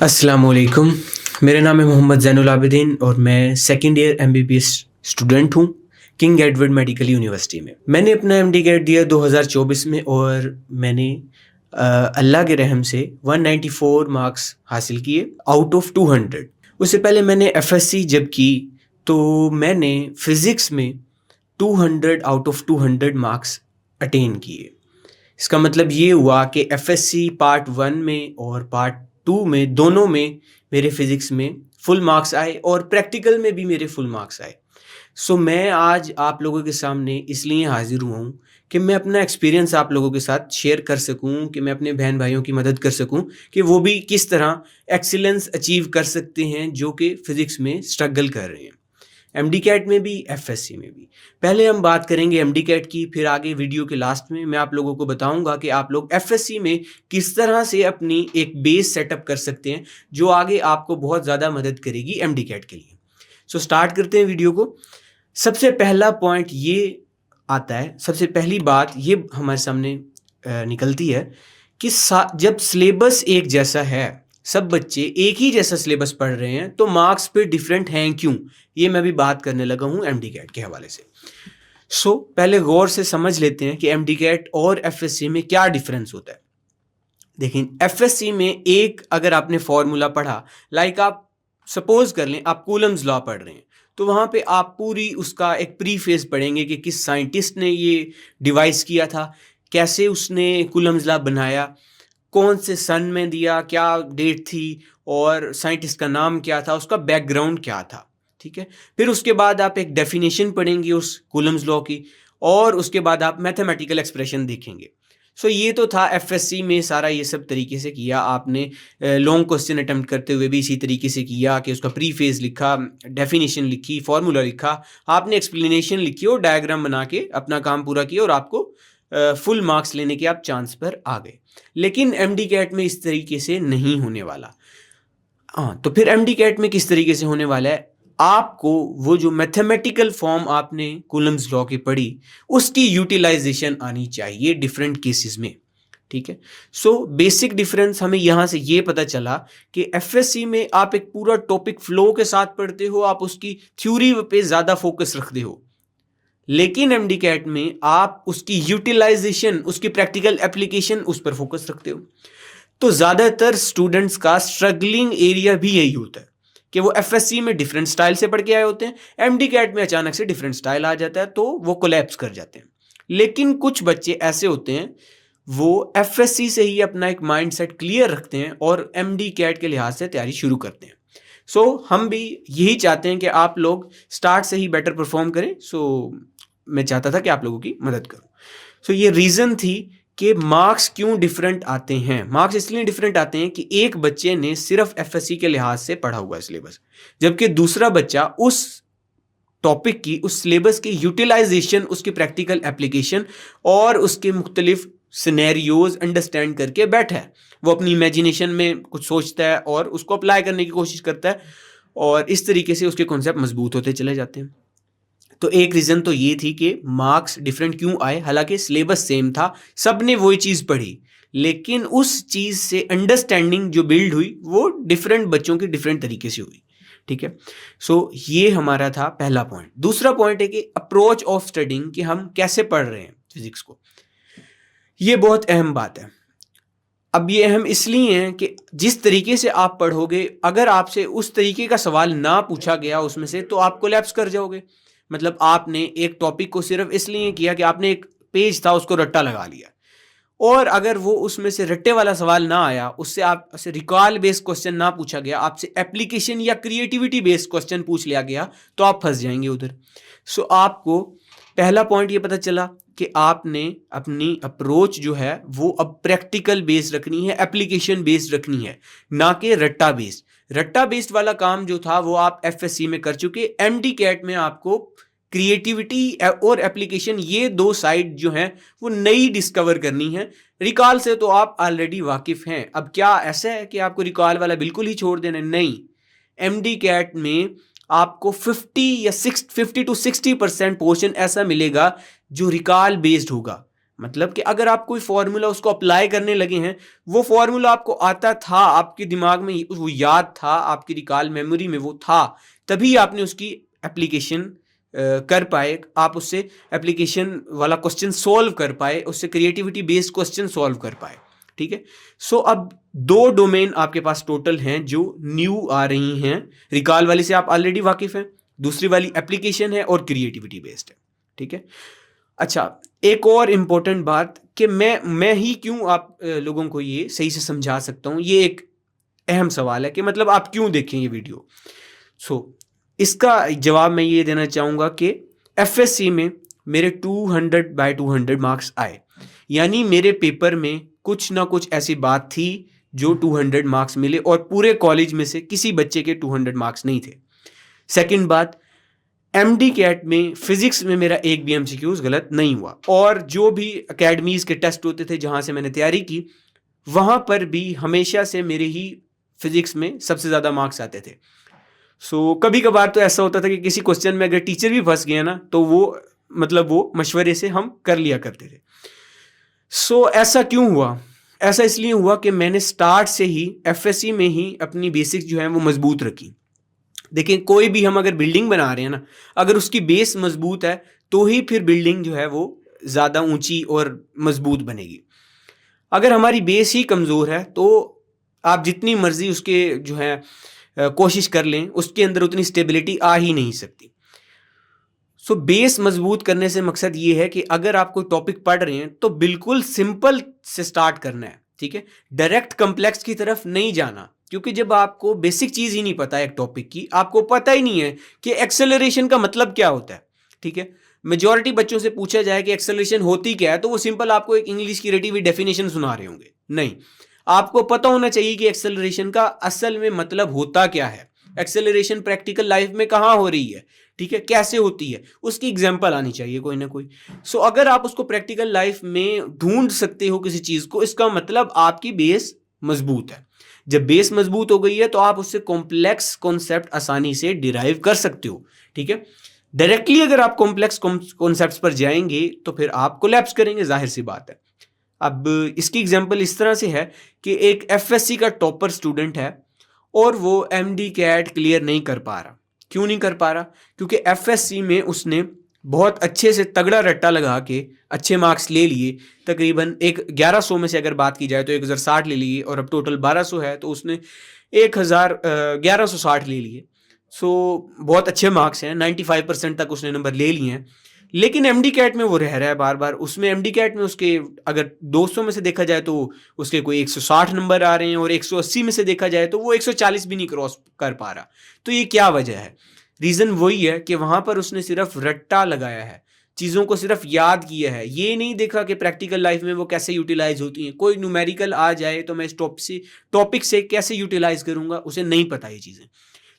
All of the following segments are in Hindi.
अस्सलाम वालेकुम। मेरा नाम है मोहम्मद ज़ैनुल आबिदीन और मैं सेकंड ईयर एमबीबीएस स्टूडेंट हूँ किंग एडवर्ड मेडिकल यूनिवर्सिटी में। मैंने अपना एमडी कैट दिया 2024 में और मैंने अल्लाह के रहम से 194 मार्क्स हासिल किए आउट ऑफ 200। उससे पहले मैंने एफएससी जब की तो मैंने फ़िज़िक्स में 200 आउट ऑफ 200 मार्क्स अटेन किए। इसका मतलब ये हुआ कि एफएससी पार्ट 1 में और पार्ट 2 में दोनों में मेरे फिज़िक्स में फुल मार्क्स आए और प्रैक्टिकल में भी मेरे फुल मार्क्स आए। सो मैं आज आप लोगों के सामने इसलिए हाज़िर हुआ हूँ कि मैं अपना एक्सपीरियंस आप लोगों के साथ शेयर कर सकूँ, कि मैं अपने बहन-भाइयों की मदद कर सकूँ कि वो भी किस तरह एक्सीलेंस अचीव कर सकते हैं जो कि फ़िज़िक्स में स्ट्रगल कर रहे हैं। एमडी कैट में भी, एफएससी में भी। पहले हम बात करेंगे एमडी कैट की, फिर आगे वीडियो के लास्ट में मैं आप लोगों को बताऊंगा कि आप लोग एफएससी में किस तरह से अपनी एक बेस सेटअप कर सकते हैं जो आगे आपको बहुत ज़्यादा मदद करेगी एमडी कैट के लिए। सो स्टार्ट करते हैं वीडियो को। सबसे पहला पॉइंट ये आता है, सबसे पहली बात ये हमारे सामने निकलती है कि जब सिलेबस एक जैसा है, सब बच्चे एक ही जैसा सिलेबस पढ़ रहे हैं, तो मार्क्स पे डिफरेंट हैं क्यों? ये मैं भी बात करने लगा हूँ एमडी कैट के हवाले से। पहले गौर से समझ लेते हैं कि एमडी कैट और एफएससी में क्या डिफरेंस होता है। देखिए, एफएससी में एक अगर आपने फॉर्मूला पढ़ा, लाइक आप सपोज कर लें आप कूलम्स लॉ पढ़ रहे हैं, तो वहाँ पे आप पूरी उसका एक प्रीफेस पढ़ेंगे कि किस साइंटिस्ट ने ये डिवाइस किया था, कैसे उसने कूलम्स लॉ बनाया, कौन से सन में दिया, क्या डेट थी और साइंटिस्ट का नाम क्या था, उसका बैकग्राउंड क्या था। ठीक है, फिर उसके बाद आप एक डेफिनेशन पढ़ेंगे उस कूलम्स लॉ की और उसके बाद आप मैथमेटिकल एक्सप्रेशन देखेंगे। ये तो था एफएससी में, सारा ये सब तरीके से किया आपने। लॉन्ग क्वेश्चन अटेम्प्ट करते हुए भी इसी तरीके से किया कि उसका प्रीफेस लिखा, डेफिनेशन लिखी, फॉर्मूला लिखा, आपने एक्सप्लेनेशन लिखी और डायग्राम बना के अपना काम पूरा किया और आपको फुल मार्क्स लेने के आप चांस पर आ गए। लेकिन एमडी कैट में इस तरीके से नहीं होने वाला। हाँ, तो फिर एमडी कैट में किस तरीके से होने वाला है? आपको वो जो मैथमेटिकल फॉर्म आपने कूलम्स लॉ की पढ़ी, उसकी यूटिलाइजेशन आनी चाहिए डिफरेंट केसेस में। ठीक है, बेसिक डिफरेंस हमें यहाँ से ये पता चला कि एफएससी में आप एक पूरा टॉपिक फ्लो के साथ पढ़ते हो, आप उसकी थ्योरी पे ज़्यादा फोकस रखते हो। लेकिन एमडी कैट में आप उसकी यूटिलाइजेशन, उसकी प्रैक्टिकल एप्लीकेशन, उस पर फोकस रखते हो। तो ज़्यादातर स्टूडेंट्स का स्ट्रगलिंग एरिया भी यही होता है कि वो एफएससी में डिफरेंट स्टाइल से पढ़ के आए होते हैं, एमडी कैट में अचानक से डिफरेंट स्टाइल आ जाता है तो वो कोलैप्स कर जाते हैं। लेकिन कुछ बच्चे ऐसे होते हैं, वो एफएससी से ही अपना एक माइंडसेट क्लियर रखते हैं और एमडी कैट के लिहाज से तैयारी शुरू करते हैं। हम भी यही चाहते हैं कि आप लोग स्टार्ट से ही बेटर परफॉर्म करें। मैं चाहता था कि आप लोगों की मदद करूं। ये रीज़न थी कि मार्क्स क्यों डिफरेंट आते हैं। मार्क्स इसलिए डिफरेंट आते हैं कि एक बच्चे ने सिर्फ एफएससी के लिहाज से पढ़ा हुआ है सिलेबस, जबकि दूसरा बच्चा उस टॉपिक की, उस सिलेबस की यूटिलाइजेशन, उसकी प्रैक्टिकल एप्लीकेशन और उसके मुख्तलिफ सिनेरियोज अंडरस्टैंड करके बैठा है। वो अपनी इमेजिनेशन में कुछ सोचता है और उसको अप्लाई करने की कोशिश करता है और इस तरीके से उसके कॉन्सेप्ट मजबूत होते चले जाते हैं। तो एक रीज़न तो ये थी कि मार्क्स डिफरेंट क्यों आए, हालांकि सिलेबस सेम था, सब ने वही चीज़ पढ़ी, लेकिन उस चीज़ से अंडरस्टैंडिंग जो बिल्ड हुई वो डिफरेंट बच्चों की डिफरेंट तरीके से हुई। ठीक है, ये हमारा था पहला पॉइंट। दूसरा पॉइंट है कि अप्रोच ऑफ स्टडिंग, कि हम कैसे पढ़ रहे हैं फिजिक्स को। ये बहुत अहम बात है। अब ये अहम इसलिए है कि जिस तरीके से आप पढ़ोगे, अगर आपसे उस तरीके का सवाल ना पूछा गया उसमें से, तो आप कोलैप्स कर जाओगे। मतलब आपने एक टॉपिक को सिर्फ इसलिए किया कि आपने एक पेज था उसको रट्टा लगा लिया, और अगर वो उसमें से रट्टे वाला सवाल ना आया, उससे आपसे रिकॉल बेस्ड क्वेश्चन ना पूछा गया, आपसे एप्लीकेशन या क्रिएटिविटी बेस्ड क्वेश्चन पूछ लिया गया, तो आप फंस जाएंगे उधर। आपको पहला पॉइंट ये पता चला कि आपने अपनी अप्रोच जो है वो अब प्रैक्टिकल बेस्ड रखनी है, एप्लीकेशन बेस्ड रखनी है, ना कि रट्टा बेस्ड। रट्टा बेस्ड वाला काम जो था वो आप एफएससी में कर चुके। एमडी कैट में आपको क्रिएटिविटी और एप्लीकेशन, ये दो साइड जो हैं वो नई डिस्कवर करनी है। रिकॉल से तो आप ऑलरेडी वाकिफ हैं। अब क्या ऐसा है कि आपको रिकॉल वाला बिल्कुल ही छोड़ देना है? नहीं, एमडी कैट में आपको 50 या 50 to 60% पोर्शन ऐसा मिलेगा जो रिकॉल बेस्ड होगा। मतलब कि अगर आप कोई फॉर्मूला उसको अप्लाई करने लगे हैं, वो फॉर्मूला आपको आता था, आपके दिमाग में वो याद था, आपकी रिकॉल मेमोरी में वो था, तभी आपने उसकी एप्लीकेशन कर पाए, आप उससे एप्लीकेशन वाला क्वेश्चन सॉल्व कर पाए, उससे क्रिएटिविटी बेस्ड क्वेश्चन सॉल्व कर पाए। ठीक है, सो अब 2 डोमेन आपके पास टोटल हैं जो न्यू आ रही हैं। रिकॉल वाली से आप ऑलरेडी वाकिफ हैं, दूसरी वाली एप्लीकेशन है और क्रिएटिविटी बेस्ड है। ठीक है, अच्छा, एक और इम्पोर्टेंट बात कि मैं ही क्यों आप लोगों को ये सही से समझा सकता हूँ, ये एक अहम सवाल है कि मतलब आप क्यों देखें ये वीडियो। इसका जवाब मैं ये देना चाहूँगा कि एफएससी में मेरे 200/200 मार्क्स आए, यानी मेरे पेपर में कुछ ना कुछ ऐसी बात थी जो 200 मार्क्स मिले, और पूरे कॉलेज में से किसी बच्चे के 200 मार्क्स नहीं थे। सेकंड बात, एमडी कैट में फिजिक्स में मेरा एक भी एमसीक्यूज गलत नहीं हुआ, और जो भी एकेडमीज के टेस्ट होते थे जहाँ से मैंने तैयारी की, वहाँ पर भी हमेशा से मेरे ही फिजिक्स में सबसे ज़्यादा मार्क्स आते थे। कभी कभार तो ऐसा होता था कि किसी क्वेश्चन में अगर टीचर भी फंस गया ना, तो वो मशवरे से हम कर लिया करते थे। ऐसा क्यों हुआ? ऐसा इसलिए हुआ कि मैंने स्टार्ट से ही एफएससी में ही अपनी बेसिक्स जो है वो मजबूत रखी। देखिए, कोई भी हम अगर बिल्डिंग बना रहे हैं ना, अगर उसकी बेस मजबूत है तो ही फिर बिल्डिंग जो है वो ज़्यादा ऊंची और मजबूत बनेगी। अगर हमारी बेस ही कमज़ोर है तो आप जितनी मर्जी उसके जो है कोशिश कर लें, उसके अंदर उतनी स्टेबिलिटी आ ही नहीं सकती। बेस मजबूत करने से मकसद ये है कि अगर आप कोई टॉपिक पढ़ रहे हैं तो बिल्कुल सिंपल से स्टार्ट करना है। ठीक है, डायरेक्ट कम्प्लेक्स की तरफ नहीं जाना, क्योंकि जब आपको बेसिक चीज़ ही नहीं पता है एक टॉपिक की, आपको पता ही नहीं है कि एक्सेलरेशन का मतलब क्या होता है। ठीक है, मेजॉरिटी बच्चों से पूछा जाए कि एक्सेलरेशन होती क्या है, तो वो सिंपल आपको एक इंग्लिश की रटी हुई डेफिनेशन सुना रहे होंगे। नहीं, आपको पता होना चाहिए कि एक्सेलरेशन का असल में मतलब होता क्या है, एक्सेलरेशन प्रैक्टिकल लाइफ में कहाँ हो रही है, ठीक है, कैसे होती है, उसकी एग्जाम्पल आनी चाहिए कोई ना कोई। अगर आप उसको प्रैक्टिकल लाइफ में ढूंढ सकते हो किसी चीज़ को, इसका मतलब आपकी बेस मजबूत है। जब बेस मजबूत हो गई है तो आप उससे कॉम्प्लेक्स कॉन्सेप्ट आसानी से डिराइव कर सकते हो। ठीक है, डायरेक्टली अगर आप कॉम्प्लेक्स कॉन्सेप्ट्स पर जाएंगे तो फिर आप कोलैप्स करेंगे, जाहिर सी बात है। अब इसकी एग्जांपल इस तरह से है कि एक एफएससी का टॉपर स्टूडेंट है और वो एमडी कैट क्लियर नहीं कर पा रहा। क्यों नहीं कर पा रहा? क्योंकि एफएससी में उसने बहुत अच्छे से तगड़ा रट्टा लगा के अच्छे मार्क्स ले लिए। तकरीबन 1100 में से अगर बात की जाए तो 1060 ले लिए, और अब टोटल 1200 है तो उसने 1160 ले लिए। बहुत अच्छे मार्क्स हैं, 95% तक उसने नंबर ले लिए हैं। लेकिन एमडी कैट में वो रह रहा है बार बार। उसमें एमडी कैट में उसके अगर 200 में से देखा जाए तो उसके कोई 160 नंबर आ रहे हैं, और 180 में से देखा जाए तो वो 140 भी नहीं क्रॉस कर पा रहा। तो ये क्या वजह है? रीज़न वही है कि वहाँ पर उसने सिर्फ रट्टा लगाया है, चीज़ों को सिर्फ याद किया है, ये नहीं देखा कि प्रैक्टिकल लाइफ में वो कैसे यूटिलाइज होती हैं। कोई न्यूमेरिकल आ जाए तो मैं इस टॉपिक से कैसे यूटिलाइज करूँगा, उसे नहीं पता ये चीज़ें।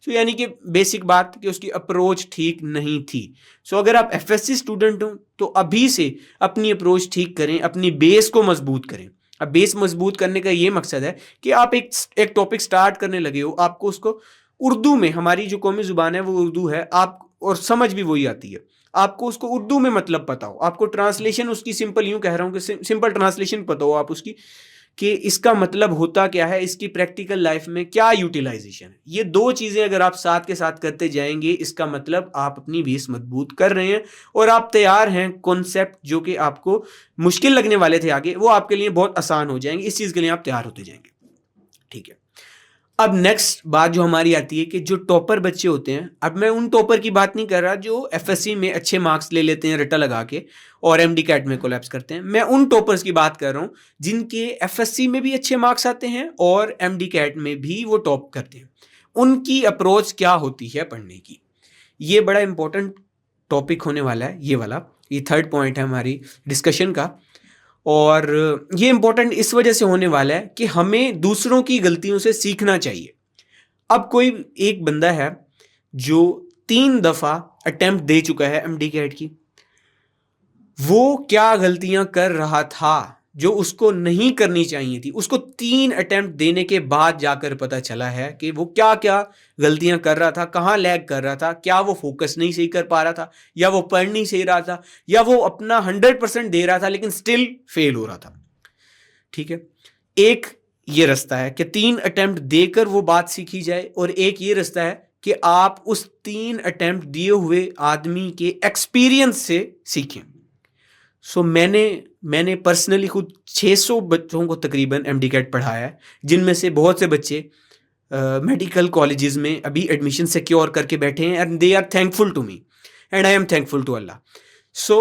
यानी कि बेसिक बात कि उसकी अप्रोच ठीक नहीं थी। अगर आप एफएससी स्टूडेंट हो तो अभी से अपनी अप्रोच ठीक करें, अपनी बेस को मजबूत करें। अब बेस मजबूत करने का ये मकसद है कि आप एक टॉपिक स्टार्ट करने लगे हो, आपको उसको उर्दू में, हमारी जो कौमी ज़ुबान है वो उर्दू है, आप और समझ भी वही आती है, आपको उसको उर्दू में मतलब पता हो, आपको ट्रांसलेशन उसकी सिंपल यूँ कह रहा हूँ कि सिंपल ट्रांसलेशन पता हो आप उसकी, कि इसका मतलब होता क्या है, इसकी प्रैक्टिकल लाइफ में क्या यूटिलाइजेशन है। ये 2 चीज़ें अगर आप साथ के साथ करते जाएंगे, इसका मतलब आप अपनी बेस मजबूत कर रहे हैं और आप तैयार हैं कॉन्सेप्ट जो कि आपको मुश्किल लगने वाले थे आगे, वो आपके लिए बहुत आसान हो जाएंगे। इस चीज़ के लिए आप तैयार होते जाएंगे। ठीक है, अब नेक्स्ट बात जो हमारी आती है कि जो टॉपर बच्चे होते हैं, अब मैं उन टॉपर की बात नहीं कर रहा जो एफएससी में अच्छे मार्क्स ले लेते हैं रट्टा लगा के और एमडी कैट में कोलैप्स करते हैं। मैं उन टॉपर्स की बात कर रहा हूँ जिनके एफएससी में भी अच्छे मार्क्स आते हैं और एमडी कैट में भी वो टॉप करते हैं। उनकी अप्रोच क्या होती है पढ़ने की, ये बड़ा इंपॉर्टेंट टॉपिक होने वाला है। ये वाला, ये 3rd पॉइंट है हमारी डिस्कशन का, और ये इंपॉर्टेंट इस वजह से होने वाला है कि हमें दूसरों की गलतियों से सीखना चाहिए। अब कोई एक बंदा है जो 3 दफ़ा अटेम्प्ट दे चुका है एमडी कैट की, वो क्या गलतियां कर रहा था जो उसको नहीं करनी चाहिए थी, उसको 3 अटेम्प्ट देने के बाद जाकर पता चला है कि वो क्या क्या गलतियां कर रहा था, कहाँ लैग कर रहा था, क्या वो फोकस नहीं सही कर पा रहा था, या वो पढ़ नहीं सही रहा था, या वो अपना 100% दे रहा था लेकिन स्टिल फेल हो रहा था। ठीक है, एक ये रास्ता है कि 3 अटेम्प्ट देकर वो बात सीखी जाए, और एक ये रास्ता है कि आप उस 3 अटेम्प्ट दिए हुए आदमी के एक्सपीरियंस से सीखें। सो मैंने पर्सनली खुद 600 बच्चों को तकरीबन एमडी कैट पढ़ाया है, जिनमें से बहुत से बच्चे मेडिकल कॉलेजेस में अभी एडमिशन सिक्योर करके बैठे हैं, and they are thankful to me and I am thankful to Allah. So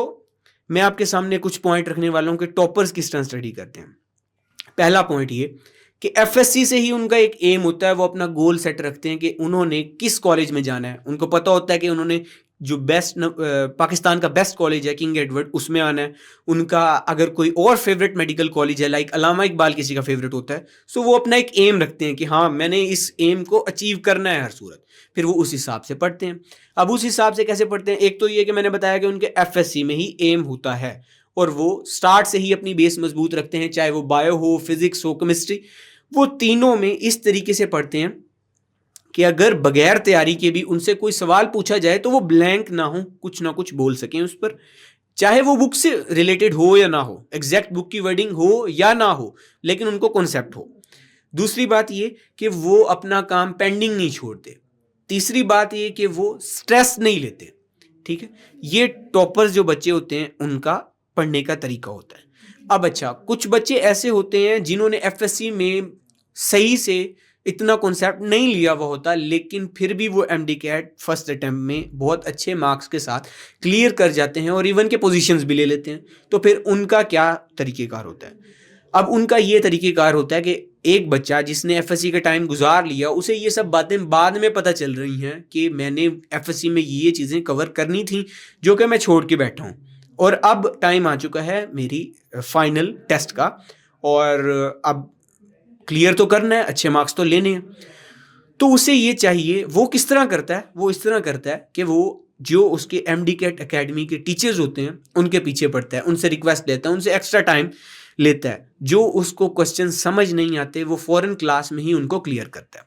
मैं आपके सामने कुछ पॉइंट रखने वाला हूँ कि टॉपर्स किस तरह स्टडी करते हैं। पहला पॉइंट ये कि एफएससी से ही उनका एक एम होता है, वो अपना गोल सेट रखते हैं कि उन्होंने किस कॉलेज में जाना है। उनको पता होता है कि उन्होंने जो पाकिस्तान का बेस्ट कॉलेज है किंग एडवर्ड, उसमें आना है। उनका अगर कोई और फेवरेट मेडिकल कॉलेज है, लाइक अलामा इकबाल किसी का फेवरेट होता है, सो वो अपना एक एम रखते हैं कि हाँ मैंने इस एम को अचीव करना है हर सूरत। फिर वो उस हिसाब से पढ़ते हैं। अब उस हिसाब से कैसे पढ़ते हैं, एक तो ये कि मैंने बताया कि उनके एफएससी में ही एम होता है, और वो स्टार्ट से ही अपनी बेस मजबूत रखते हैं, चाहे वो बायो हो, फिजिक्स हो, केमिस्ट्री, वो तीनों में इस तरीके से पढ़ते हैं कि अगर बगैर तैयारी के भी उनसे कोई सवाल पूछा जाए तो वो ब्लैंक ना हो, कुछ ना कुछ बोल सकें उस पर, चाहे वो बुक से रिलेटेड हो या ना हो, एग्जैक्ट बुक की वर्डिंग हो या ना हो, लेकिन उनको कॉन्सेप्ट हो। दूसरी बात ये कि वो अपना काम पेंडिंग नहीं छोड़ते। तीसरी बात ये कि वो स्ट्रेस नहीं लेते। ठीक है, ये टॉपर्स जो बच्चे होते हैं उनका पढ़ने का तरीका होता है। अब अच्छा, कुछ बच्चे ऐसे होते हैं जिन्होंने एफएससी में सही से इतना कॉन्सेप्ट नहीं लिया हुआ होता, लेकिन फिर भी वो एमडी कैट फर्स्ट अटेम्प्ट में बहुत अच्छे मार्क्स के साथ क्लियर कर जाते हैं और इवन के पोजीशंस भी ले लेते हैं। तो फिर उनका क्या तरीक़ेकार होता है? अब उनका ये तरीक़ेकार होता है कि एक बच्चा जिसने एफएससी का टाइम गुजार लिया, उसे ये सब बातें बाद में पता चल रही हैं कि मैंने एफएससी में ये चीज़ें कवर करनी थी जो कि मैं छोड़ के बैठा हूँ, और अब टाइम आ चुका है मेरी फाइनल टेस्ट का, और अब क्लियर तो करना है, अच्छे मार्क्स तो लेने हैं। तो उसे ये चाहिए, वो किस तरह करता है, वो इस तरह करता है कि वो जो उसके एमडी कैट एकेडमी के टीचर्स होते हैं उनके पीछे पड़ता है, उनसे रिक्वेस्ट लेता है, उनसे एक्स्ट्रा टाइम लेता है। जो उसको क्वेश्चन समझ नहीं आते वो फॉरेन क्लास में ही उनको क्लियर करता है।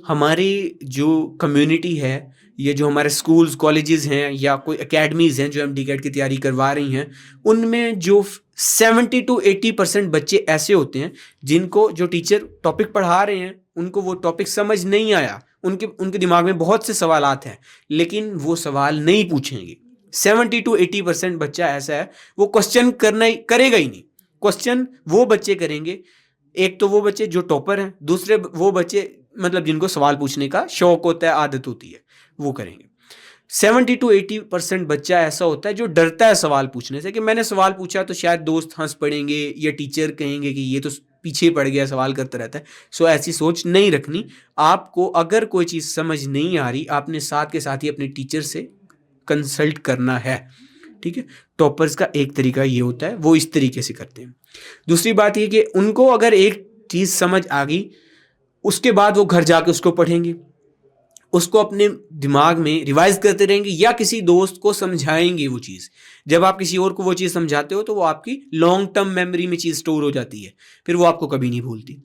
हमारी जो कम्युनिटी है, ये जो हमारे स्कूल्स कॉलेजेस हैं या कोई एकेडमीज़ हैं जो एमडी कैट की तैयारी करवा रही हैं, उनमें जो 70 to 80% बच्चे ऐसे होते हैं जिनको जो टीचर टॉपिक पढ़ा रहे हैं उनको वो टॉपिक समझ नहीं आया, उनके दिमाग में बहुत से सवालात हैं लेकिन वो सवाल नहीं पूछेंगे। 70 to 80% बच्चा ऐसा है, वो क्वेश्चन करेगा ही नहीं। क्वेश्चन वो बच्चे करेंगे, एक तो वो बच्चे जो टॉपर हैं, दूसरे वो बच्चे मतलब जिनको सवाल पूछने का शौक होता है, आदत होती है, वो करेंगे। 70 to 80% बच्चा ऐसा होता है जो डरता है सवाल पूछने से कि मैंने सवाल पूछा तो शायद दोस्त हंस पड़ेंगे या टीचर कहेंगे कि ये तो पीछे पड़ गया, सवाल करता रहता है। सो ऐसी सोच नहीं रखनी। आपको अगर कोई चीज़ समझ नहीं आ रही, आपने साथ के साथ ही अपने टीचर से कंसल्ट करना है। ठीक है, टॉपर्स का एक तरीका ये होता है, वो इस तरीके से करते हैं। दूसरी बात ये कि उनको अगर एक चीज़ समझ आ गई, उसके बाद वो घर जाके उसको पढ़ेंगे, उसको अपने दिमाग में रिवाइज करते रहेंगे या किसी दोस्त को समझाएंगे वो चीज़। जब आप किसी और को वो चीज़ समझाते हो तो वो आपकी लॉन्ग टर्म मेमोरी में चीज़ स्टोर हो जाती है, फिर वो आपको कभी नहीं भूलती।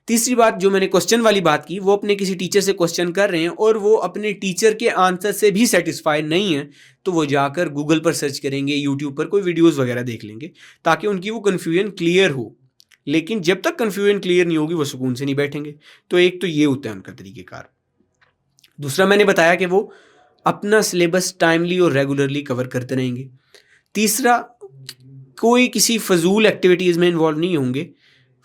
तीसरी बात जो मैंने क्वेश्चन वाली बात की, वो अपने किसी टीचर से क्वेश्चन कर रहे हैं और वो अपने टीचर के आंसर से भी सेटिस्फाइड नहीं है, तो वो जाकर गूगल पर सर्च करेंगे, यूट्यूब पर कोई वीडियोज़ वगैरह देख लेंगे ताकि उनकी वो कन्फ्यूजन क्लियर हो। लेकिन जब तक कन्फ्यूजन क्लियर नहीं होगी वो सुकून से नहीं बैठेंगे। तो एक तो ये होता है उनका तरीक़ेकार। दूसरा मैंने बताया कि वो अपना सिलेबस टाइमली और रेगुलरली कवर करते रहेंगे। तीसरा, कोई किसी फजूल एक्टिविटीज़ में इन्वॉल्व नहीं होंगे,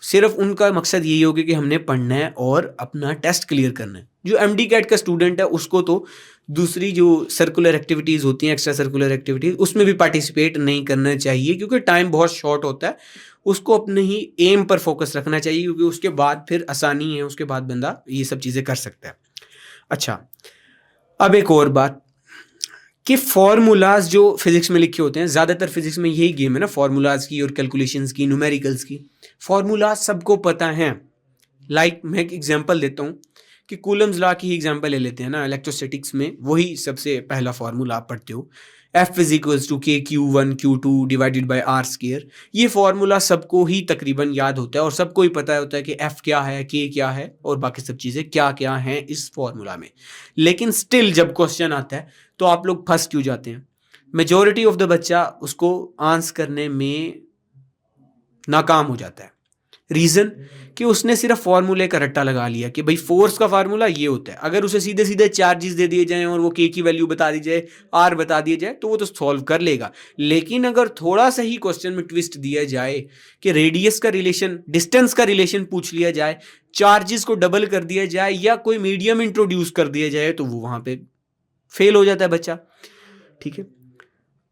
सिर्फ उनका मकसद यही होगा कि हमने पढ़ना है और अपना टेस्ट क्लियर करना है। जो एमडी कैट का स्टूडेंट है उसको तो दूसरी जो सर्कुलर एक्टिविटीज़ होती हैं, एक्स्ट्रा सर्कुलर एक्टिविटीज़, उसमें भी पार्टिसिपेट नहीं करना चाहिए क्योंकि टाइम बहुत शॉर्ट होता है। उसको अपने ही एम पर फोकस रखना चाहिए क्योंकि उसके बाद फिर आसानी है, उसके बाद बंदा ये सब चीज़ें कर सकता है। अच्छा, अब एक और बात कि फार्मूलाज जो फिजिक्स में लिखे होते हैं, ज़्यादातर फिजिक्स में यही गेम है ना, फार्मूलाज की और कैलकुलेशंस की, न्यूमेरिकल्स की। फार्मूलाज सबको पता हैं। लाइक मैं एक एग्जांपल देता हूँ कि कूलम्स लॉ की ही एग्जांपल ले लेते हैं ना, इलेक्ट्रोस्टैटिक्स में वही सबसे पहला फार्मूला आप पढ़ते हो। F is equals to k q one q two divided by r square. ये फॉर्मूला सबको ही तकरीबन याद होता है और सबको ही पता होता है कि एफ क्या है, के क्या है और बाकी सब चीज़ें क्या क्या हैं इस फॉर्मूला में। लेकिन स्टिल जब क्वेश्चन आता है तो आप लोग फंस क्यों जाते हैं? मेजॉरिटी ऑफ द बच्चा उसको आंसर करने में नाकाम हो जाता है। रीजन कि उसने सिर्फ फॉर्मूले का रट्टा लगा लिया कि भाई फोर्स का फार्मूला ये होता है। अगर उसे सीधे सीधे चार्जेस दे दिए जाएं और वो के की वैल्यू बता दी जाए, आर बता दिया जाए, तो वो तो सॉल्व कर लेगा। लेकिन अगर थोड़ा सा ही क्वेश्चन में ट्विस्ट दिया जाए कि रेडियस का रिलेशन, डिस्टेंस का रिलेशन पूछ लिया जाए, चार्जेस को डबल कर दिया जाए या कोई मीडियम इंट्रोड्यूस कर दिया जाए, तो वो वहां पे फेल हो जाता है बच्चा। ठीक है,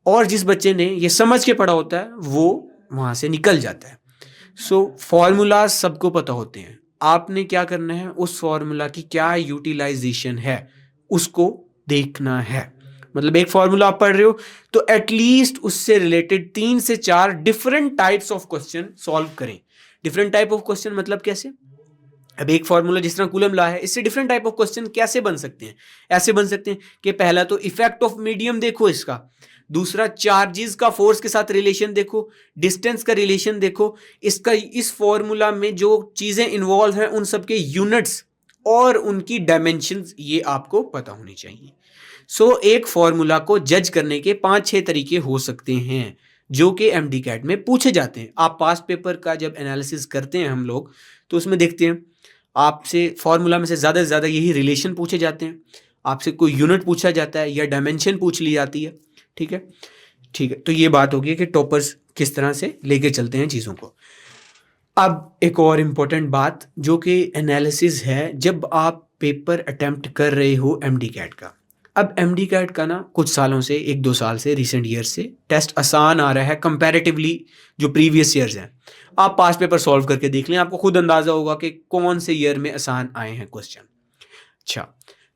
और जिस बच्चे ने ये समझ के पढ़ा होता है वो वहां से निकल जाता है। सो फॉर्मूला सबको पता होते हैं, आपने क्या करना है, उस फॉर्मूला की क्या यूटिलाइजेशन है उसको देखना है। मतलब एक फॉर्मूला आप पढ़ रहे हो तो एटलीस्ट उससे रिलेटेड 3 से 4 different types of question solve करें। डिफरेंट टाइप ऑफ क्वेश्चन मतलब कैसे? अब एक फॉर्मूला जिस तरह कूलम लॉ है, इससे डिफरेंट टाइप ऑफ क्वेश्चन कैसे बन सकते हैं? ऐसे बन सकते हैं कि पहला तो इफेक्ट ऑफ मीडियम देखो इसका, दूसरा चार्जेस का फोर्स के साथ रिलेशन देखो, डिस्टेंस का रिलेशन देखो, इसका इस फॉर्मूला में जो चीजें इन्वॉल्व हैं उन सबके यूनिट्स और उनकी डायमेंशंस ये आपको पता होनी चाहिए। सो एक फॉर्मूला को जज करने के 5-6 तरीके हो सकते हैं जो कि MDCAT में पूछे जाते हैं। आप पास्ट पेपर का जब एनालिसिस करते हैं हम लोग तो उसमें देखते हैं आपसे फॉर्मूला में से ज़्यादा से ज़्यादा यही रिलेशन पूछे जाते हैं, आपसे कोई यूनिट पूछा जाता है या डायमेंशन पूछ ली जाती है। ठीक है, ठीक है, तो ये बात होगी कि टॉपर्स किस तरह से लेके चलते हैं चीज़ों को। अब एक और इम्पोर्टेंट बात जो कि एनालिसिस है जब आप पेपर अटेम्प्ट कर रहे हो MDCAT का। अब MDCAT का ना कुछ सालों से, 1-2 साल से, रिसेंट ईयर से टेस्ट आसान आ रहा है कंपैरेटिवली जो प्रीवियस ईयर्स हैं। आप पास्ट पेपर सॉल्व करके देख लें, आपको खुद अंदाजा होगा कि कौन से ईयर में आसान आए हैं क्वेश्चन। अच्छा,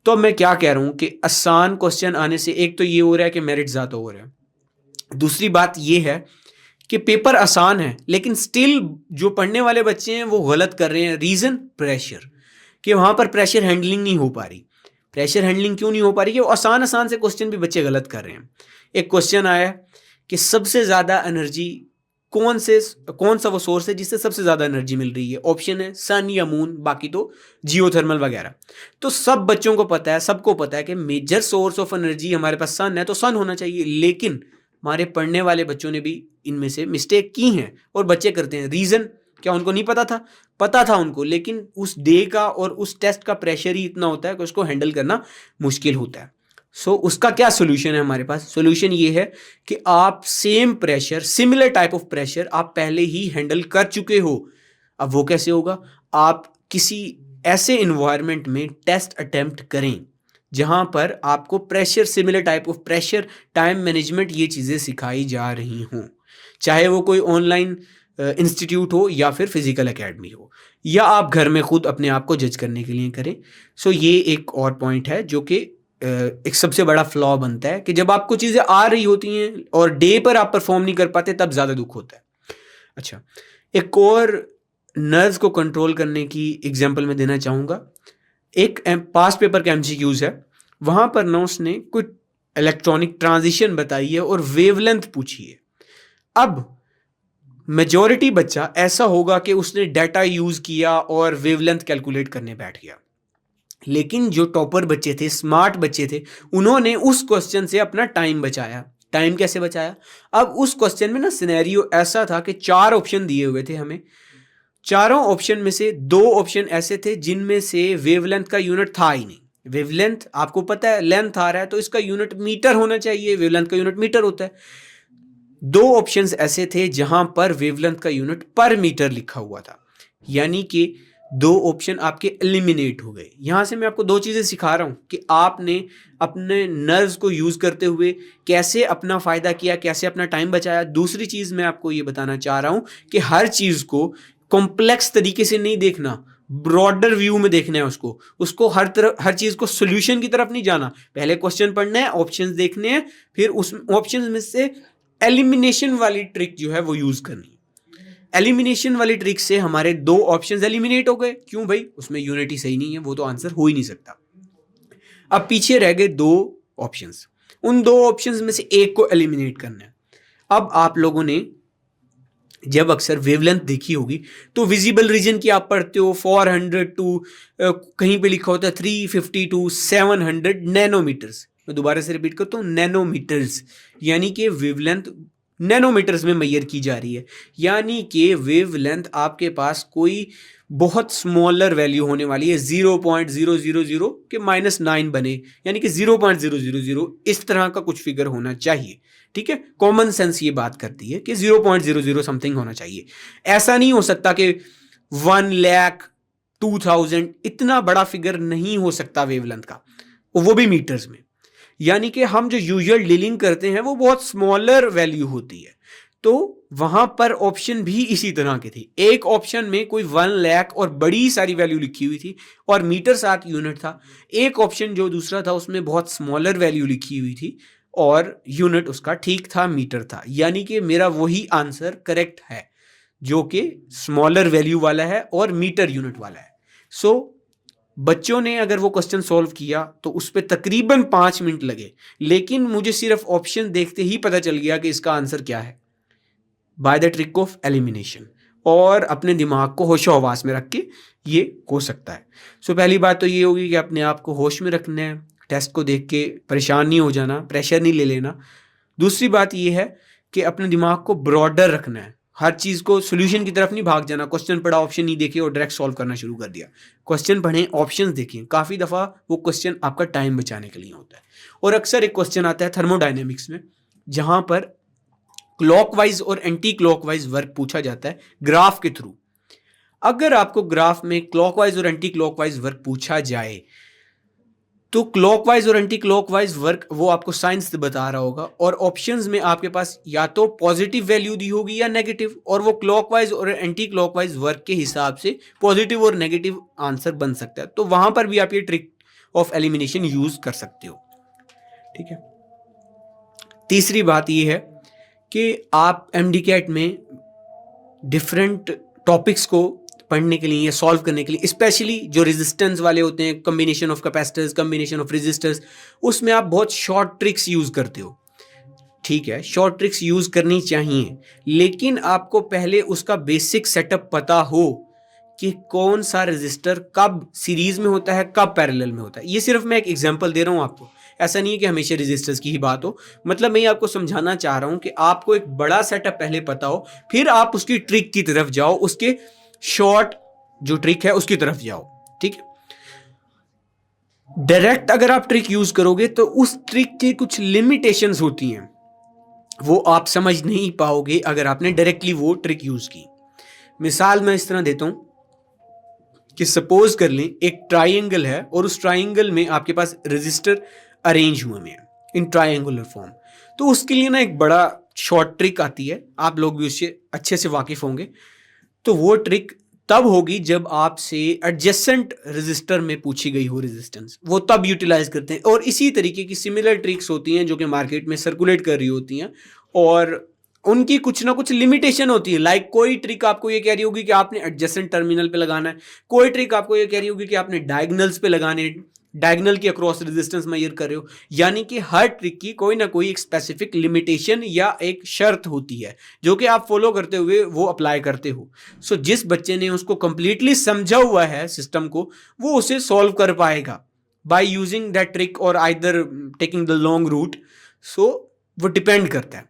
तो मैं क्या कह रहा हूं कि आसान क्वेश्चन आने से एक तो ये हो रहा है कि मेरिट ज़्यादा हो रहा है, दूसरी बात ये है कि पेपर आसान है लेकिन स्टिल जो पढ़ने वाले बच्चे हैं वो गलत कर रहे हैं। रीज़न प्रेशर, कि वहां पर प्रेशर हैंडलिंग नहीं हो पा रही। प्रेशर हैंडलिंग क्यों नहीं हो पा रही? कि वो आसान आसान से क्वेश्चन भी बच्चे गलत कर रहे हैं। एक क्वेश्चन आया कि सबसे ज़्यादा एनर्जी कौन सा वो सोर्स है जिससे सबसे ज़्यादा एनर्जी मिल रही है? ऑप्शन है सन या मून, बाकी तो जियोथर्मल वगैरह। तो सब बच्चों को पता है, सबको पता है कि मेजर सोर्स ऑफ एनर्जी हमारे पास सन है तो सन होना चाहिए। लेकिन हमारे पढ़ने वाले बच्चों ने भी इनमें से मिस्टेक की हैं और बच्चे करते हैं। रीज़न क्या? उनको नहीं पता था? पता था उनको, लेकिन उस डे का और उस टेस्ट का प्रेशर ही इतना होता है कि उसको हैंडल करना मुश्किल होता है। सो उसका क्या सोल्यूशन है हमारे पास? सोल्यूशन ये है कि आप same pressure, similar type of pressure आप पहले ही हैंडल कर चुके हो। अब वो कैसे होगा? आप किसी ऐसे इन्वायरमेंट में टेस्ट अटेम्प्ट करें जहां पर आपको pressure, similar type of pressure, time management, ये चीज़ें सिखाई जा रही हों। चाहे वो कोई ऑनलाइन इंस्टीट्यूट हो या फिर फिजिकल एकेडमी हो, या आप घर में खुद अपने आप को जज करने के लिए करें। सो ये एक और पॉइंट है जो कि एक सबसे बड़ा फ्लॉ बनता है कि जब आपको चीज़ें आ रही होती हैं और डे पर आप परफॉर्म नहीं कर पाते तब ज़्यादा दुख होता है। अच्छा, एक और नर्व्स को कंट्रोल करने की एग्जांपल मैं देना चाहूँगा। एक पास्ट पेपर का MCQs है, वहाँ पर ना उसने कुछ इलेक्ट्रॉनिक ट्रांजिशन बताई है और वेवलेंथ पूछी है। अब मेजॉरिटी बच्चा ऐसा होगा कि उसने डाटा यूज़ किया और वेवलेंथ कैलकुलेट करने बैठ गया। लेकिन जो टॉपर बच्चे थे, स्मार्ट बच्चे थे, उन्होंने उस क्वेश्चन से अपना टाइम बचाया। टाइम कैसे बचाया? अब उस क्वेश्चन में ना सिनेरियो ऐसा था कि 4 ऑप्शन दिए हुए थे हमें। चारों ऑप्शन में से 2 ऑप्शन ऐसे थे जिनमें से वेवलेंथ का यूनिट था ही नहीं। वेवलेंथ आपको पता है, लेंथ आ रहा है तो इसका यूनिट मीटर होना चाहिए, वेवलेंथ का यूनिट मीटर होता है। 2 ऑप्शंस ऐसे थे जहां पर वेवलेंथ का यूनिट पर मीटर लिखा हुआ था, यानी कि 2 ऑप्शन आपके एलिमिनेट हो गए। यहां से मैं आपको 2 चीजें सिखा रहा हूं कि आपने अपने नर्व्स को यूज करते हुए कैसे अपना फायदा किया, कैसे अपना टाइम बचाया। दूसरी चीज मैं आपको ये बताना चाह रहा हूं कि हर चीज को कॉम्प्लेक्स तरीके से नहीं देखना, ब्रॉडर व्यू में देखना है उसको हर चीज को सोल्यूशन की तरफ नहीं जाना। पहले क्वेश्चन पढ़ना है, ऑप्शंस देखने हैं, फिर उस ऑप्शंस में से एलिमिनेशन वाली ट्रिक जो है वो यूज करनी है। एलिमिनेशन वाली ट्रिक से हमारे 2 ऑप्शंस एलिमिनेट हो गए। क्यों भाई? उसमें यूनिट ही सही नहीं है, वो तो आंसर हो ही नहीं सकता। अब पीछे रह गए 2 ऑप्शंस। उन दो ऑप्शंस में से एक को एलिमिनेट करना है। अब आप लोगों ने जब अक्सर वेवलेंथ देखी होगी तो विजिबल रीजन की आप पढ़ते हो 400 टू कहीं पे लिखा होता है 350 टू 700 नैनोमीटर्स। मैं दोबारा से रिपीट करता हूँ, नैनोमीटर्स, यानी कि वेवलेंथ नैनोमीटर्स में मेजर की जा रही है। यानी कि वेवलेंथ आपके पास कोई बहुत स्मॉलर वैल्यू होने वाली है, 0.000 के -9 बने, यानी कि 0.000 इस तरह का कुछ फिगर होना चाहिए। ठीक है, कॉमन सेंस ये बात करती है कि 0.00 समथिंग होना चाहिए। ऐसा नहीं हो सकता कि 1 लाख 2000, इतना बड़ा फिगर नहीं हो सकता वेवलेंथ का, वो भी मीटर्स में। यानी कि हम जो यूजुअल डीलिंग करते हैं वो बहुत स्मॉलर वैल्यू होती है। तो वहां पर ऑप्शन भी इसी तरह की थी। एक ऑप्शन में कोई 1 लाख और बड़ी सारी वैल्यू लिखी हुई थी और मीटर 7 यूनिट था। एक ऑप्शन जो दूसरा था उसमें बहुत स्मॉलर वैल्यू लिखी हुई थी और यूनिट उसका ठीक था, मीटर था। यानी कि मेरा वही आंसर करेक्ट है जो कि स्मॉलर वैल्यू वाला है और मीटर यूनिट वाला है। सो बच्चों ने अगर वो क्वेश्चन सॉल्व किया तो उस पर तकरीबन 5 मिनट लगे, लेकिन मुझे सिर्फ ऑप्शन देखते ही पता चल गया कि इसका आंसर क्या है, by the trick of elimination. और अपने दिमाग को होशो हवास में रख के ये हो सकता है। सो पहली बात तो ये होगी कि अपने आप को होश में रखना है, टेस्ट को देख के परेशान नहीं हो जाना, प्रेशर नहीं ले लेना। दूसरी बात ये है कि अपने दिमाग को ब्रॉडर रखना है, हर चीज़ को सोल्यूशन की तरफ नहीं भाग जाना। क्वेश्चन पढ़ा, ऑप्शन नहीं देखे और डायरेक्ट सॉल्व करना शुरू कर दिया। क्वेश्चन पढ़ें, ऑप्शंस देखें। काफ़ी दफ़ा वो क्वेश्चन आपका टाइम बचाने के लिए होता है। और अक्सर एक क्वेश्चन आता है थर्मोडायनेमिक्स में जहाँ पर क्लॉकवाइज और एंटी क्लॉकवाइज वर्क पूछा जाता है ग्राफ के थ्रू। अगर आपको ग्राफ में क्लॉकवाइज और एंटी क्लॉकवाइज वर्क पूछा जाए तो क्लॉकवाइज और एंटी क्लॉकवाइज वर्क वो आपको साइंस से बता रहा होगा और ऑप्शंस में आपके पास या तो पॉजिटिव वैल्यू दी होगी या नेगेटिव, और वो क्लॉकवाइज और एंटी क्लॉकवाइज वर्क के हिसाब से पॉजिटिव और नेगेटिव आंसर बन सकता है। तो वहां पर भी आप ये ट्रिक ऑफ एलिमिनेशन यूज कर सकते हो। ठीक है, तीसरी बात ये है कि आप एमडीकैट में डिफरेंट टॉपिक्स को पढ़ने के लिए या सॉल्व करने के लिए, स्पेशली जो रेजिस्टेंस वाले होते हैं, combination of capacitors, combination of resistors, उसमें आप बहुत शॉर्ट ट्रिक्स यूज करते हो। ठीक है, शॉर्ट ट्रिक्स यूज करनी चाहिए, लेकिन आपको पहले उसका बेसिक सेटअप पता हो कि कौन सा रेजिस्टर कब सीरीज में होता है, कब पैरेलल में होता है। ये सिर्फ मैं एक एग्जांपल दे रहा हूं आपको, ऐसा नहीं है कि हमेशा रेजिस्टर्स की ही बात हो। मतलब मैं आपको समझाना चाह रहा हूं कि आपको एक बड़ा सेटअप पहले पता हो, फिर आप उसकी ट्रिक की तरफ जाओ, उसके शॉर्ट जो ट्रिक है उसकी तरफ जाओ। ठीक है, डायरेक्ट अगर आप ट्रिक यूज करोगे तो उस ट्रिक की कुछ लिमिटेशंस होती हैं, वो आप समझ नहीं पाओगे अगर आपने डायरेक्टली वो ट्रिक यूज की। मिसाल मैं इस तरह देता हूं कि सपोज कर लें एक ट्राइंगल है और उस ट्राइंगल में आपके पास रेजिस्टर अरेंज हुए हैं इन ट्राइंगुलर फॉर्म। तो उसके लिए ना एक बड़ा शॉर्ट ट्रिक आती है, आप लोग भी उससे अच्छे से वाकिफ होंगे। तो वो ट्रिक तब होगी जब आपसे एडजेसेंट रेजिस्टर में पूछी गई हो रेजिस्टेंस, वो तब यूटिलाइज करते हैं। और इसी तरीके की सिमिलर ट्रिक्स होती हैं जो कि मार्केट में सर्कुलेट कर रही होती हैं और उनकी कुछ ना कुछ लिमिटेशन होती है। लाइक कोई ट्रिक आपको ये कह रही होगी कि आपने एडजेसेंट टर्मिनल पे लगाना है, कोई ट्रिक आपको ये कह रही होगी कि आपने डायगोनल्स पे लगाने हैं, डायगोनल के अक्रॉस रेजिस्टेंस मेजर कर रहे हो। यानी कि हर ट्रिक की कोई ना कोई एक स्पेसिफिक लिमिटेशन या एक शर्त होती है जो कि आप फॉलो करते हुए वो अप्लाई करते हो। सो जिस बच्चे ने उसको कंप्लीटली समझा हुआ है सिस्टम को, वो उसे सॉल्व कर पाएगा बाय यूजिंग दैट ट्रिक और either taking the long route. So वो डिपेंड करता है।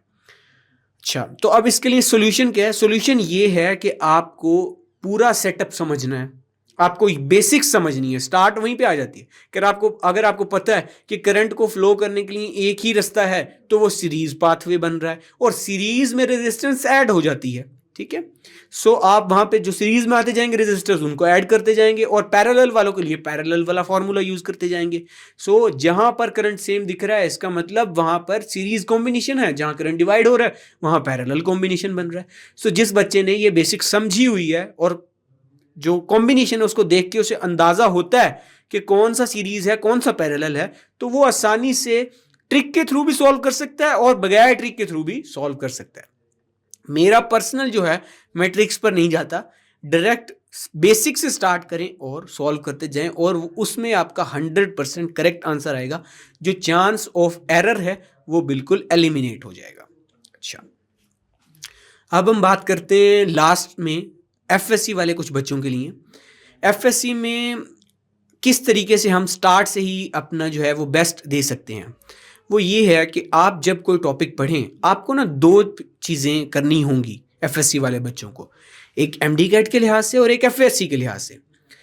अच्छा, तो अब इसके लिए सॉल्यूशन क्या है? सॉल्यूशन ये है कि आपको पूरा सेटअप समझना है, आपको बेसिक समझनी है। स्टार्ट वहीं पे आ जाती है कि अगर आपको पता है कि करंट को फ्लो करने के लिए एक ही रास्ता है तो वो सीरीज पाथवे बन रहा है और सीरीज में रेजिस्टेंस ऐड हो जाती है। ठीक है, सो आप वहां पे जो सीरीज में आते जाएंगे रेजिस्टर्स उनको ऐड करते जाएंगे और पैरेलल वालों के लिए पैरेलल वाला फॉर्मूला यूज करते जाएंगे। सो जहां पर करंट सेम दिख रहा है इसका मतलब वहां पर सीरीज कॉम्बिनेशन है, जहां करंट डिवाइड हो रहा है वहां पैरेलल कॉम्बिनेशन बन रहा है। सो जिस बच्चे ने ये बेसिक समझी हुई है और जो कॉम्बिनेशन है उसको देख के उसे अंदाजा होता है कि कौन सा सीरीज है कौन सा पैरेलल है, तो वो आसानी से ट्रिक के थ्रू भी सॉल्व कर सकता है और बगैर ट्रिक के थ्रू भी सॉल्व कर सकता है। मेरा पर्सनल जो है, मैं ट्रिक्स पर नहीं जाता, डायरेक्ट बेसिक से स्टार्ट करें और सॉल्व करते जाएं और उसमें आपका 100% करेक्ट आंसर आएगा। जो चांस ऑफ एरर है वो बिल्कुल एलिमिनेट हो जाएगा। अच्छा, अब हम बात करते हैं लास्ट में एफएससी वाले कुछ बच्चों के लिए। एफएससी में किस तरीके से हम स्टार्ट से ही अपना जो है वो बेस्ट दे सकते हैं, वो ये है कि आप जब कोई टॉपिक पढ़ें, आपको ना 2 चीज़ें करनी होंगी एफएससी वाले बच्चों को, एक एमडी कैट के लिहाज से और एक एफएससी के लिहाज से।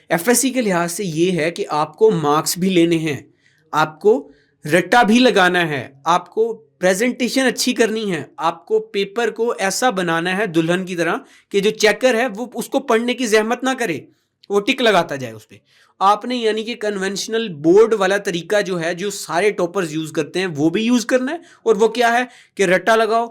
एफएससी के लिहाज से ये है कि आपको मार्क्स भी लेने हैं, आपको रट्टा भी लगाना है, आपको प्रेजेंटेशन अच्छी करनी है, आपको पेपर को ऐसा बनाना है दुल्हन की तरह कि जो चेकर है वो उसको पढ़ने की जहमत ना करे, वो टिक लगाता जाए उस पर। आपने यानी कि कन्वेंशनल बोर्ड वाला तरीका जो है, जो सारे टॉपर्स यूज करते हैं, वो भी यूज करना है। और वो क्या है कि रट्टा लगाओ,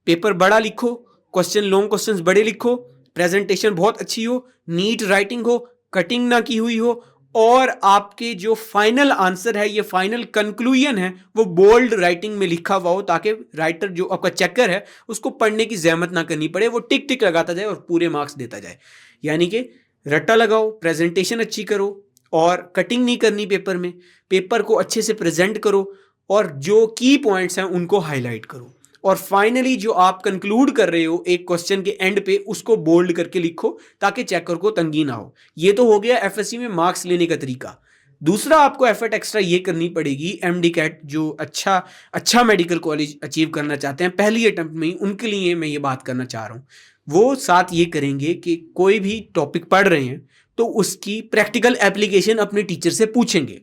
पेपर बड़ा लिखो, क्वेश्चन लॉन्ग क्वेश्चंस बड़े लिखो, प्रेजेंटेशन बहुत अच्छी हो, नीट राइटिंग हो, कटिंग ना की हुई हो, और आपके जो फाइनल आंसर है, ये फाइनल कंक्लूजन है, वो बोल्ड राइटिंग में लिखा हुआ हो, ताकि राइटर जो आपका चेकर है उसको पढ़ने की जहमत ना करनी पड़े, वो टिक टिक लगाता जाए और पूरे मार्क्स देता जाए। यानी कि रट्टा लगाओ, प्रेजेंटेशन अच्छी करो और कटिंग नहीं करनी पेपर में, पेपर को अच्छे से प्रेजेंट करो और जो की पॉइंट्स हैं उनको हाईलाइट करो, और फाइनली जो आप कंक्लूड कर रहे हो एक क्वेश्चन के एंड पे, उसको बोल्ड करके लिखो ताकि चेकर को तंगी ना हो। ये तो हो गया एफएससी में मार्क्स लेने का तरीका। दूसरा आपको एफर्ट एक्स्ट्रा ये करनी पड़ेगी, एमडी कैट जो अच्छा मेडिकल कॉलेज अचीव करना चाहते हैं पहली अटेम्प्ट में ही, उनके लिए मैं ये बात करना चाह रहा हूँ। वो साथ ये करेंगे कि कोई भी टॉपिक पढ़ रहे हैं तो उसकी प्रैक्टिकल एप्लीकेशन अपने टीचर से पूछेंगे।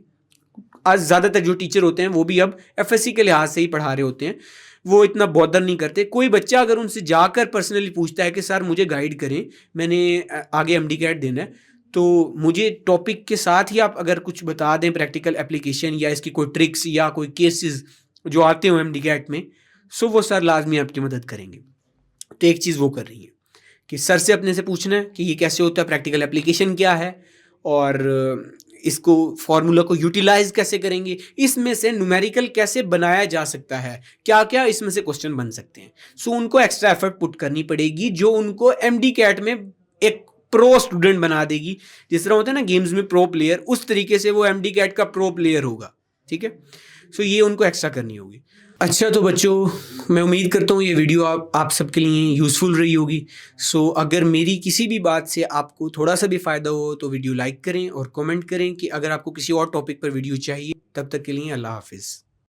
आज ज़्यादातर जो टीचर होते हैं वो भी अब एफएससी के लिहाज से ही पढ़ा रहे होते हैं, वो इतना बॉदर नहीं करते। कोई बच्चा अगर उनसे जाकर पर्सनली पूछता है कि सर मुझे गाइड करें, मैंने आगे एमडी कैट देना है, तो मुझे टॉपिक के साथ ही आप अगर कुछ बता दें प्रैक्टिकल एप्लीकेशन या इसकी कोई ट्रिक्स या कोई केसेस जो आते हो एमडी कैट में, सो वो सर लाजमी आपकी मदद करेंगे। तो एक चीज़ वो कर रही है कि सर से अपने से पूछना है कि ये कैसे होता है, प्रैक्टिकल एप्लीकेशन क्या है, और इसको फॉर्मूला को यूटिलाइज कैसे करेंगे, इसमें से न्यूमेरिकल कैसे बनाया जा सकता है, क्या क्या इसमें से क्वेश्चन बन सकते हैं। सो उनको एक्स्ट्रा एफर्ट पुट करनी पड़ेगी जो उनको एमडी कैट में एक प्रो स्टूडेंट बना देगी। जिस तरह होता है ना गेम्स में प्रो प्लेयर, उस तरीके से वो एमडी कैट का प्रो प्लेयर होगा। ठीक है, सो ये उनको एक्स्ट्रा करनी होगी। अच्छा, तो बच्चों मैं उम्मीद करता हूँ ये वीडियो आप सबके लिए यूज़फुल रही होगी। सो अगर मेरी किसी भी बात से आपको थोड़ा सा भी फ़ायदा हो तो वीडियो लाइक करें और कमेंट करें कि अगर आपको किसी और टॉपिक पर वीडियो चाहिए। तब तक के लिए अल्लाह हाफिज़।